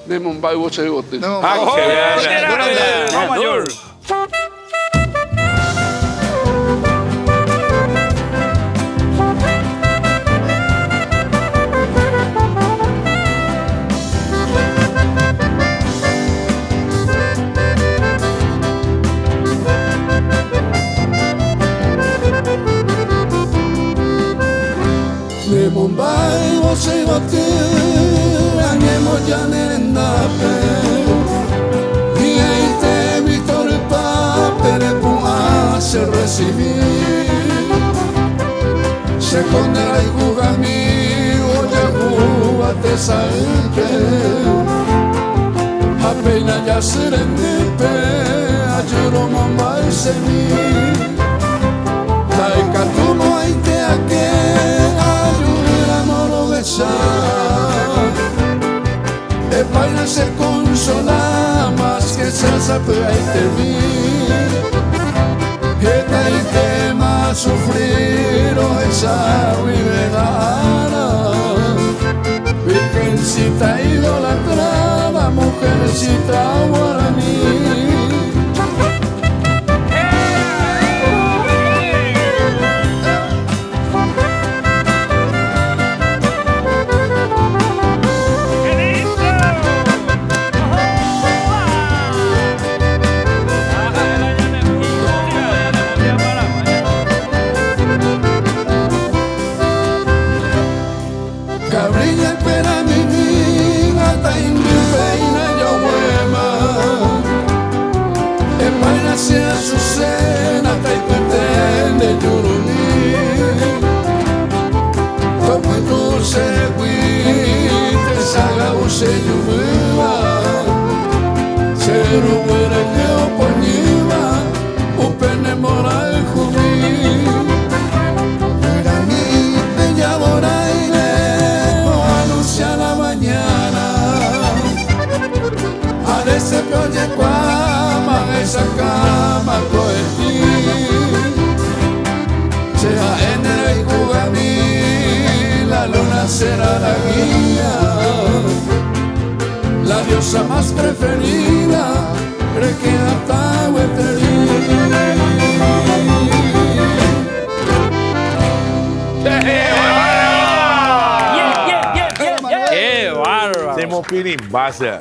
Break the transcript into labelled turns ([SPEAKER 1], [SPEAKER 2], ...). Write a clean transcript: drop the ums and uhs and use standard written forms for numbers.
[SPEAKER 1] 내 몸바이 오차이 어때?
[SPEAKER 2] 마yor.
[SPEAKER 1] 내 몸바이 오차이 어때? 안에 모자 낸다 pe y ahí te vi torpa pero puedo se recibir se condena y juega mi oye juega te sabe apenas ya se le pe ayuro mamá y se mi dai catumo ahí te ake ayura moro de sa e paina se consola más que se sabe ahí te vi que te tema sufrir o esa vivegana virgencita idolatrada mujercita guaraní. Cabrilla espera mi vida, ta mi peina yo huema. En vaina se azucena, ta y pretende yuruni. Como tú se guite, saga use yuva. Se rumore que oponiva, upene moral jumi. Se oye cuama esa cama coetí sea en el jugamí la luna será la guía la diosa más preferida requeda
[SPEAKER 2] ¡Qué bárbaro!
[SPEAKER 3] Hacemos pirimbaza.